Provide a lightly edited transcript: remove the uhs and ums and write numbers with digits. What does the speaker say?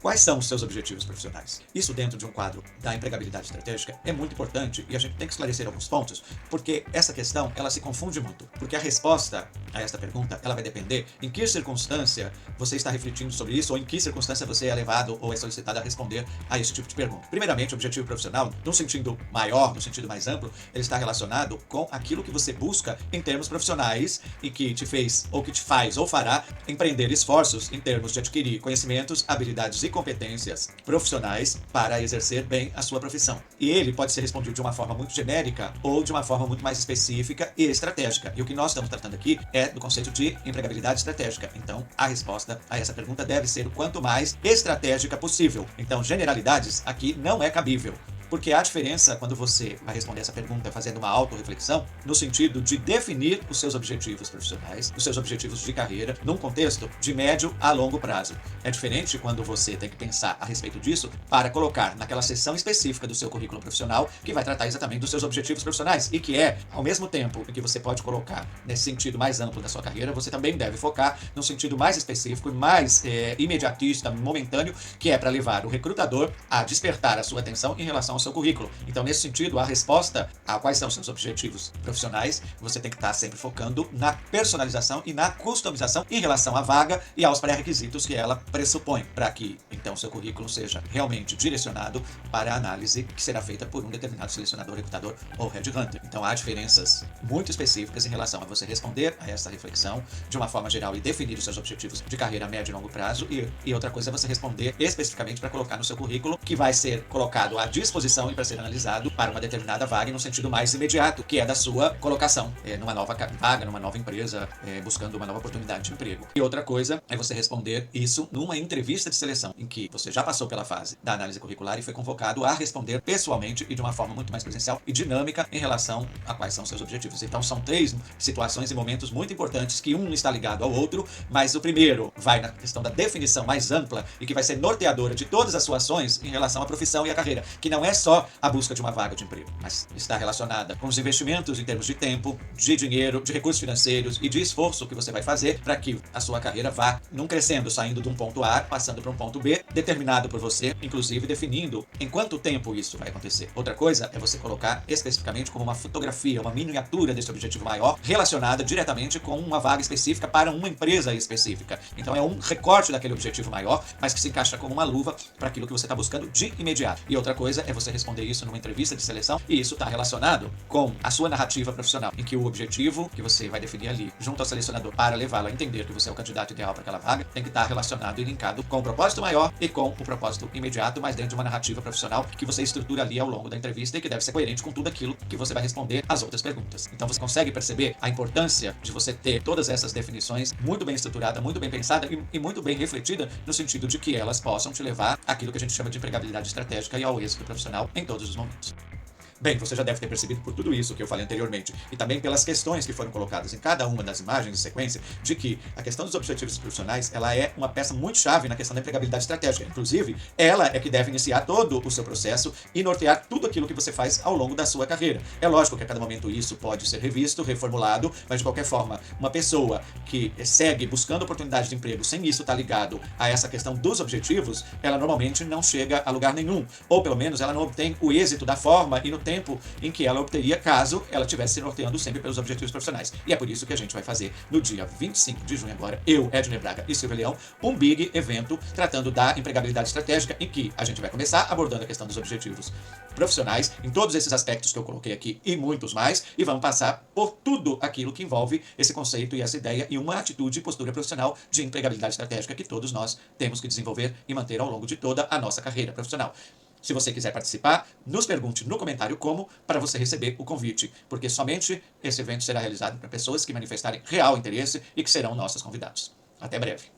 Quais são os seus objetivos profissionais? Isso dentro de um quadro da empregabilidade estratégica é muito importante e a gente tem que esclarecer alguns pontos, porque essa questão ela se confunde muito, porque a resposta a esta pergunta ela vai depender em que circunstância você está refletindo sobre isso ou em que circunstância você é levado ou é solicitado a responder a esse tipo de pergunta. Primeiramente, o objetivo profissional, no sentido maior, no sentido mais amplo, ele está relacionado com aquilo que você busca em termos profissionais e que te fez ou que te faz ou fará empreender esforços em termos de adquirir conhecimentos, habilidades e competências profissionais para exercer bem a sua profissão. E ele pode ser respondido de uma forma muito genérica ou de uma forma muito mais específica e estratégica. E o que nós estamos tratando aqui é do conceito de empregabilidade estratégica. Então, a resposta a essa pergunta deve ser o quanto mais estratégica possível. Então, generalidades aqui não é cabível. Porque há diferença quando você vai responder essa pergunta fazendo uma autorreflexão, no sentido de definir os seus objetivos profissionais, os seus objetivos de carreira, num contexto de médio a longo prazo. É diferente quando você tem que pensar a respeito disso para colocar naquela seção específica do seu currículo profissional que vai tratar exatamente dos seus objetivos profissionais e que é, ao mesmo tempo em que você pode colocar nesse sentido mais amplo da sua carreira, você também deve focar num sentido mais específico e mais imediatista, momentâneo, que é para levar o recrutador a despertar a sua atenção em relação ao seu currículo. Então, nesse sentido, a resposta a quais são os seus objetivos profissionais, você tem que estar sempre focando na personalização e na customização em relação à vaga e aos pré-requisitos que ela pressupõe, para que, então, seu currículo seja realmente direcionado para a análise que será feita por um determinado selecionador, recrutador ou headhunter. Então, há diferenças muito específicas em relação a você responder a essa reflexão de uma forma geral e definir os seus objetivos de carreira a médio e longo prazo, e outra coisa é você responder especificamente para colocar no seu currículo, que vai ser colocado à disposição e para ser analisado para uma determinada vaga no sentido mais imediato, que é da sua colocação numa nova vaga, numa nova empresa, buscando uma nova oportunidade de emprego. E outra coisa é você responder isso numa entrevista de seleção, em que você já passou pela fase da análise curricular e foi convocado a responder pessoalmente e de uma forma muito mais presencial e dinâmica em relação a quais são seus objetivos. Então são três situações e momentos muito importantes que um está ligado ao outro, mas o primeiro vai na questão da definição mais ampla e que vai ser norteadora de todas as suas ações em relação à profissão e à carreira, que não é só a busca de uma vaga de emprego, mas está relacionada com os investimentos em termos de tempo, de dinheiro, de recursos financeiros e de esforço que você vai fazer para que a sua carreira vá num crescendo, saindo de um ponto A, passando para um ponto B, determinado por você, inclusive definindo em quanto tempo isso vai acontecer. Outra coisa é você colocar especificamente como uma fotografia, uma miniatura desse objetivo maior, relacionada diretamente com uma vaga específica para uma empresa específica. Então é um recorte daquele objetivo maior, mas que se encaixa como uma luva para aquilo que você está buscando de imediato. E outra coisa é você responder isso numa entrevista de seleção, e isso está relacionado com a sua narrativa profissional, em que o objetivo que você vai definir ali junto ao selecionador para levá-lo a entender que você é o candidato ideal para aquela vaga tem que estar relacionado e linkado com o propósito maior e com o propósito imediato, mas dentro de uma narrativa profissional que você estrutura ali ao longo da entrevista e que deve ser coerente com tudo aquilo que você vai responder às outras perguntas. Então você consegue perceber a importância de você ter todas essas definições muito bem estruturada, muito bem pensada e muito bem refletida no sentido de que elas possam te levar àquilo que a gente chama de empregabilidade estratégica e ao êxito profissional em todos os momentos. Bem, você já deve ter percebido por tudo isso que eu falei anteriormente, e também pelas questões que foram colocadas em cada uma das imagens de sequência, de que a questão dos objetivos profissionais, ela é uma peça muito chave na questão da empregabilidade estratégica. Inclusive, ela é que deve iniciar todo o seu processo e nortear tudo aquilo que você faz ao longo da sua carreira. É lógico que a cada momento isso pode ser revisto, reformulado, mas de qualquer forma, uma pessoa que segue buscando oportunidade de emprego sem isso estar ligado a essa questão dos objetivos, ela normalmente não chega a lugar nenhum, ou pelo menos ela não obtém o êxito da forma e no tempo em que ela obteria caso ela estivesse se norteando sempre pelos objetivos profissionais. E é por isso que a gente vai fazer no dia 25 de junho agora, eu, Edner Braga e Silvio Leão, um big evento tratando da empregabilidade estratégica, em que a gente vai começar abordando a questão dos objetivos profissionais, em todos esses aspectos que eu coloquei aqui e muitos mais, e vamos passar por tudo aquilo que envolve esse conceito e essa ideia e uma atitude e postura profissional de empregabilidade estratégica que todos nós temos que desenvolver e manter ao longo de toda a nossa carreira profissional. Se você quiser participar, nos pergunte no comentário como para você receber o convite, porque somente esse evento será realizado para pessoas que manifestarem real interesse e que serão nossos convidados. Até breve.